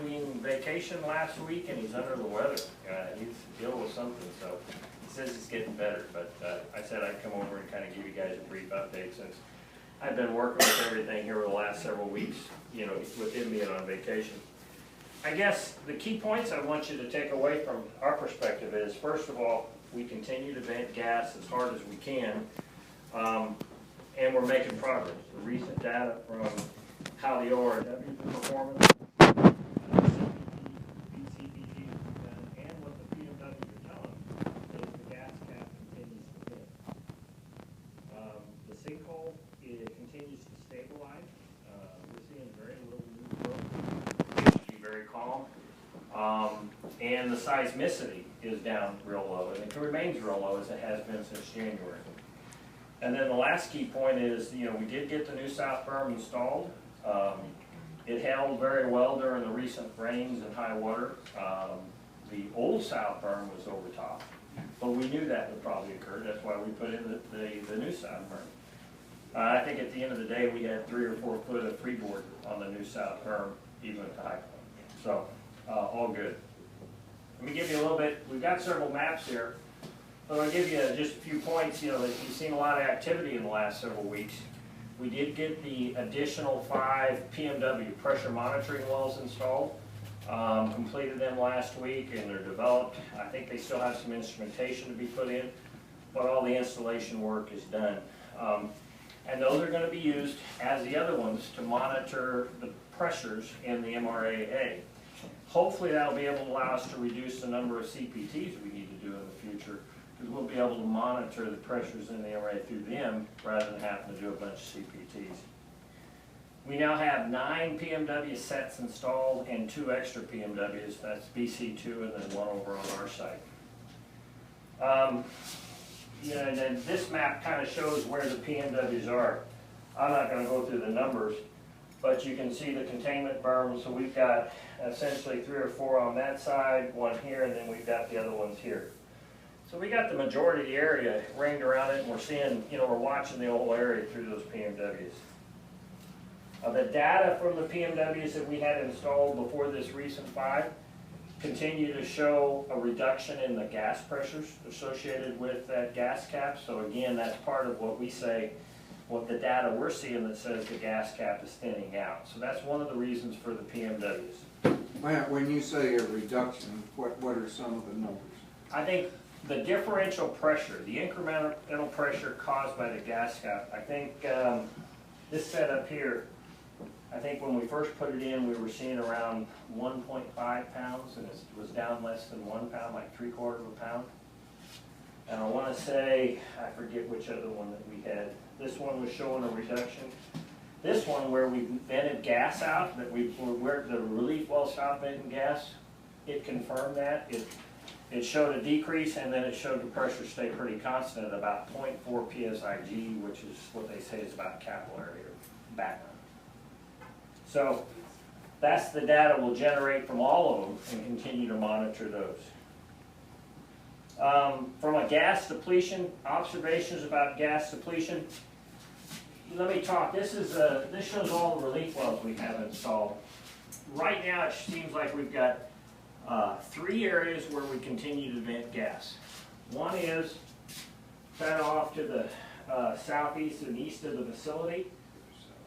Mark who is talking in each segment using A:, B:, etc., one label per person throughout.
A: between vacation last week and he's under the weather. He needs to deal with something, so he says he's getting better. But I said I'd come over and kind of give you guys a brief update since I've been working with everything here over the last several weeks, you know, with him being on vacation. I guess the key points I want you to take away from our perspective is, first of all, we continue to vent gas as hard as we can, and we're making progress. The recent data from how the ORW is performing, CPG and what the PMWs are telling is the gas cap continues to thin. The sinkhole continues to stabilize. We're seeing very little new growth. It should be very calm. And the seismicity is down real low, and it remains real low as it has been since January. And then the last key point is, you know, we did get the new south berm installed. It held very well during the recent rains and high water. The old south berm was over top, but we knew that would probably occur. That's why we put in the new south berm. I think at the end of the day, we had 3 or 4 foot of freeboard on the new south berm, even at the high point. So all good. Let me give you a little bit. We've got several maps here. So I'll give you just a few points. You know, you've seen a lot of activity in the last several weeks. We did get the additional 5 PMW pressure monitoring wells installed. Completed them last week, and they're developed. I think they still have some instrumentation to be put in, but all the installation work is done. And those are going to be used, as the other ones, to monitor the pressures in the MRAA. Hopefully that'll be able to allow us to reduce the number of CPTs we need to do in the future, because we'll be able to monitor the pressures in the MRAA through them rather than having to do a bunch of CPTs. We now have 9 PMW sets installed and 2 extra PMWs. That's BC2 and then 1 over on our site. You know, and then this map kind of shows where the PMWs are. I'm not going to go through the numbers, but you can see the containment berms. So we've got essentially 3 or 4 on that side, 1 here, and then we've got the other ones here. So we got the majority of the area ringed around it, and we're seeing, you know, we're watching the whole area through those PMWs. The data from the PMWs that we had installed before this recent 5 continue to show a reduction in the gas pressures associated with that gas cap. So again, that's part of what we say, what the data we're seeing that says the gas cap is thinning out. So that's one of the reasons for the PMWs.
B: When you say a reduction, what are some of the numbers?
A: I think the differential pressure, the incremental pressure caused by the gas cap, I think this setup here, I think when we first put it in, we were seeing around 1.5 pounds, and it was down less than 1 pound, like 3/4 of a pound. And I want to say, I forget which other one that we had. This one was showing a reduction. This one, where we vented gas out, where the relief well stopped venting gas, it confirmed that. It showed a decrease, and then it showed the pressure stay pretty constant at about 0.4 psig, which is what they say is about capillary or background. So that's the data we'll generate from all of them and continue to monitor those. From a gas depletion, observations about gas depletion. Let me talk. This shows all the relief wells we have installed. Right now it seems like we've got 3 areas where we continue to vent gas. One is kind of off to the southeast and east of the facility.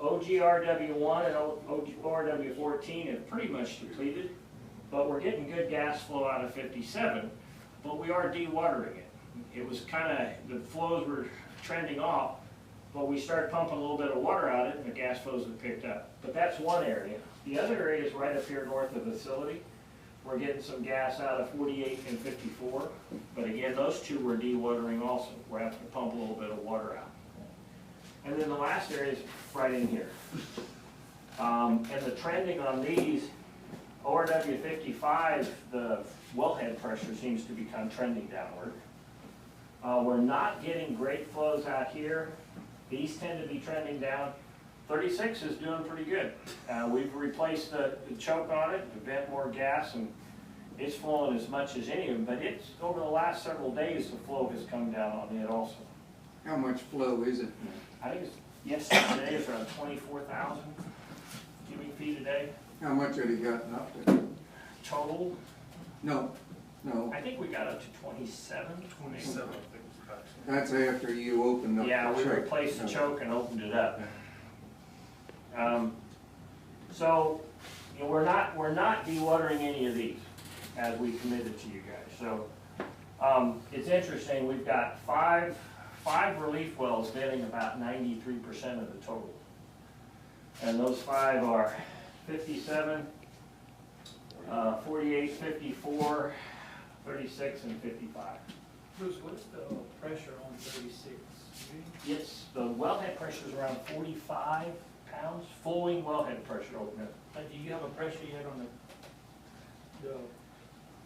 A: OGRW1 and OGRW14 have pretty much depleted, but we're getting good gas flow out of 57, but we are dewatering it. It was kind of, the flows were trending off, but we started pumping a little bit of water out of it and the gas flows have picked up. But that's one area. The other area is right up here north of the facility. We're getting some gas out of 48 and 54, but again, those 2 we're dewatering also. We're having to pump a little bit of water out. And then the last area is right in here. And the trending on these, ORW 55, the wellhead pressure seems to be kind of trending downward. We're not getting great flows out here. These tend to be trending down. 36 is doing pretty good. We've replaced the choke on it to vent more gas, and it's flowing as much as any of them, but it's over the last several days the flow has come down on it also.
B: How much flow is it?
A: I think it's, yesterday it's around 24,000 cubic feet a day.
B: How much had he gotten up to?
A: Total,
B: No, no,
A: I think we got up to 27.
C: 27.
B: that's after you opened up the
A: Yeah, we
B: choke.
A: replaced the choke and opened it up. So, you know, we're not dewatering any of these as we committed to you guys. So, it's interesting, we've got five relief wells venting about 93% of the total. And those 5 are 57, 48, 54, 36, and 55.
C: Bruce, what's the pressure on 36?
A: Yes, the wellhead pressure is around 45 pounds, fulling wellhead pressure opener.
C: Do you have a pressure yet on the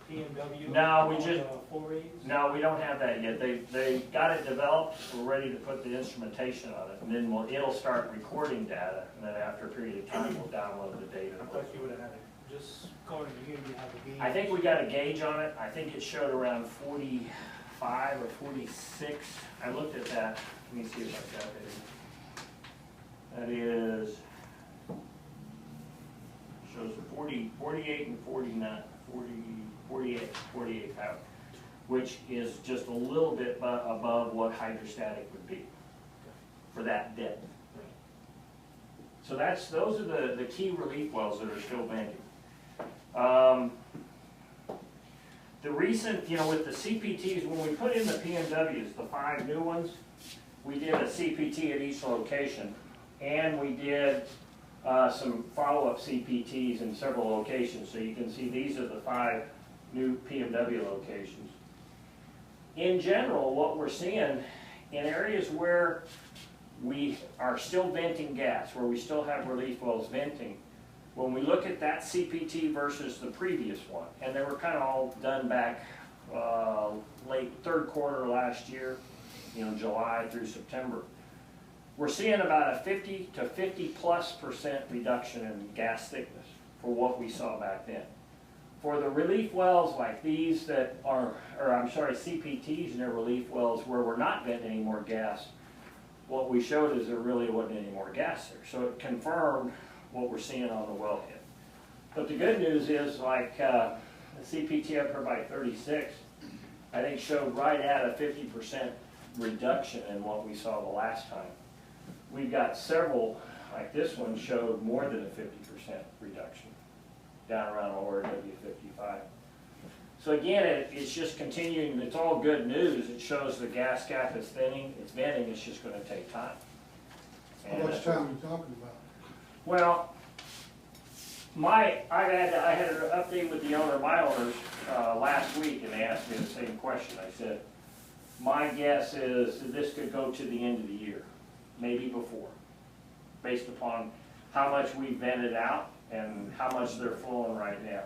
C: PMW?
A: No, we
C: on
A: just-
C: the 4As?
A: No, we don't have that yet. They got it developed, we're ready to put the instrumentation on it, and then it'll start recording data, and then after a period of time, we'll download the data.
C: I thought you would have had it, just according to here, you have a gauge.
A: I think we got a gauge on it. I think it showed around 45 or 46. I looked at that. Let me see if I've got it. That is, shows 40, 48 and 49, 48 pounds, which is just a little bit above what hydrostatic would be for that depth. So those are the key relief wells that are still venting. The recent, you know, with the CPTs, when we put in the PMWs, the 5 new ones, we did a CPT at each location, and we did some follow-up CPTs in several locations. So you can see these are the 5 new PMW locations. In general, what we're seeing in areas where we are still venting gas, where we still have relief wells venting, when we look at that CPT versus the previous one, and they were kind of all done back late 3rd quarter last year, you know, July through September, we're seeing about a 50 to 50+% reduction in gas thickness for what we saw back then. For the relief wells like these that are, or I'm sorry, CPTs and their relief wells where we're not venting any more gas, what we showed is there really wasn't any more gas there. So it confirmed what we're seeing on the wellhead. But the good news is, like the CPT up here by 36, I think showed right at a 50% reduction in what we saw the last time. We've got several, like this one showed more than a 50% reduction down around ORW55. So again, it's just continuing, it's all good news. It shows the gas cap is thinning, it's venting, it's just going to take time.
D: How much time are you talking about?
A: Well, I had an update with the owner, my owners, last week, and they asked me the same question. I said, my guess is that this could go to the end of the year, maybe before, based upon how much we vented out and how much they're flowing right now.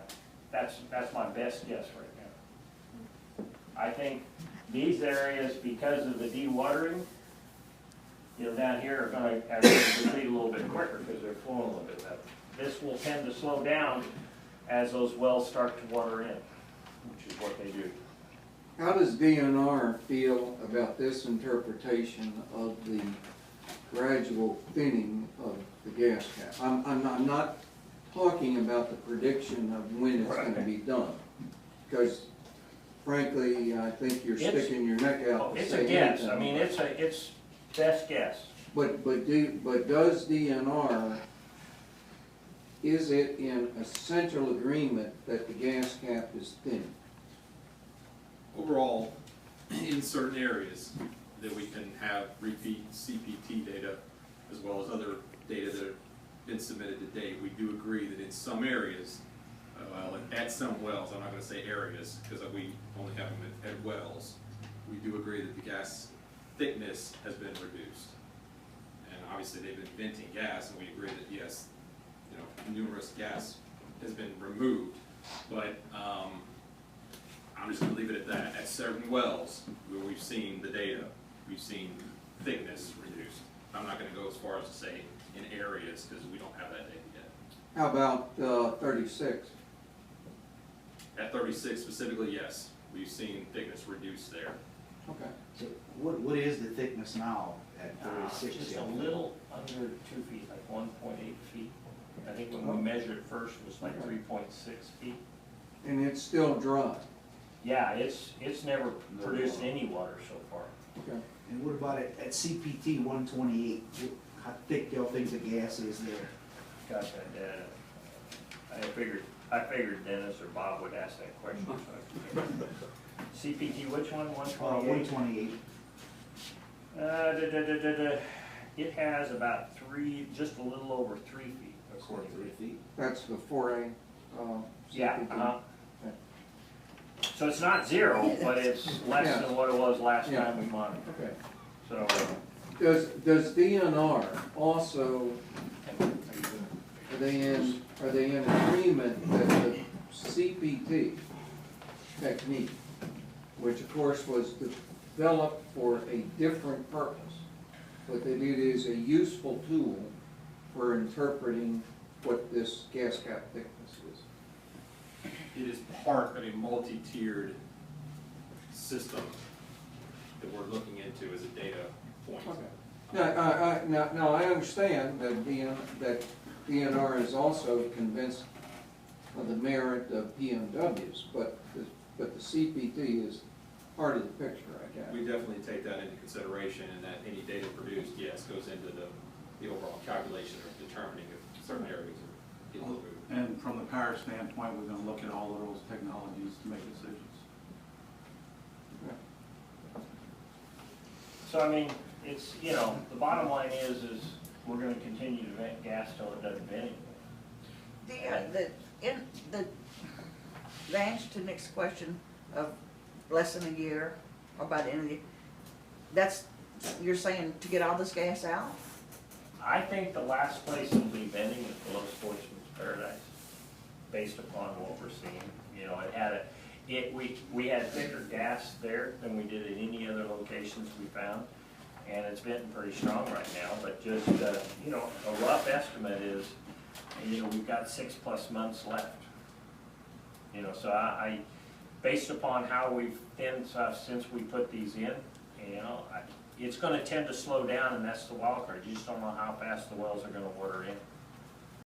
A: That's my best guess right now. I think these areas, because of the dewatering, you know, down here are going to have to deplete a little bit quicker because they're flowing a little bit better. This will tend to slow down as those wells start to water in, which is what they do.
B: How does DNR feel about this interpretation of the gradual thinning of the gas cap? I'm not talking about the prediction of when it's going to be done, because frankly, I think you're sticking your neck out to
A: It's
B: say
A: a guess.
B: anything.
A: I mean, it's best guess.
B: But does DNR, is it in essential agreement that the gas cap is thin?
E: Overall, in certain areas, that we can have repeat CPT data as well as other data that have been submitted to date, we do agree that in some areas, at some wells, I'm not going to say areas because we only have them at wells, we do agree that the gas thickness has been reduced. And obviously they've been venting gas, and we agree that yes, you know, numerous gas has been removed, but I'm just going to leave it at that. At certain wells where we've seen the data, we've seen thickness reduced. I'm not going to go as far as to say in areas because we don't have that data yet.
B: How about 36?
E: At 36 specifically, yes, we've seen thickness reduced there.
B: Okay.
F: So what is the thickness now at 36?
A: Just a little under 2 feet, like 1.8 feet. I think when we measured it first, it was like
B: Okay.
A: 3.6 feet.
B: And it's still dry.
A: Yeah, it's never produced any water so far.
B: Okay.
F: And what about at CPT 128? How thick y'all think the gas is there?
A: Gosh, I figured Dennis or Bob would ask that question. So CPT, which one, 128?
F: 128.
A: It has about just a little over 3 feet, according to
F: 3
A: it.
F: feet.
B: That's the 4A,
A: Yeah,
B: CPT.
A: uh-huh. So it's not zero, but it's less
B: Yeah.
A: than what it was last
B: Yeah.
A: time we monitored.
B: Okay.
A: So,
B: Does DNR also, are they in agreement that the CPT technique, which of course was developed for a different purpose, but that it is a useful tool for interpreting what this gas cap thickness is?
E: It is part of a multi-tiered system that we're looking into as a data point.
B: Now, I understand that DNR is also convinced of the merit of PMWs, but the CPT is part of the picture, I guess.
E: We definitely take that into consideration, and that any data produced, yes, goes into the overall calculation of determining if certain areas are getting moved.
G: And from the power standpoint, we're gonna look at all of those technologies to make decisions.
A: so I mean, it's, you know, the bottom line is we're gonna continue to vent gas till it doesn't vent anymore.
H: The answer to the next question of less than a year, or by the end of the year, that's, you're saying to get all this gas out?
A: I think the last place it'll be venting is below Sportsman's Paradise, based upon what we're seeing. You know, we had thicker gas there than we did at any other locations we found, and it's venting pretty strong right now, but just, you know, a rough estimate is, you know, we've got 6+ months left. You know, so I based upon how we've thinned stuff since we put these in, you know, it's gonna tend to slow down, and that's the wild card. You just don't know how fast the wells are gonna water in.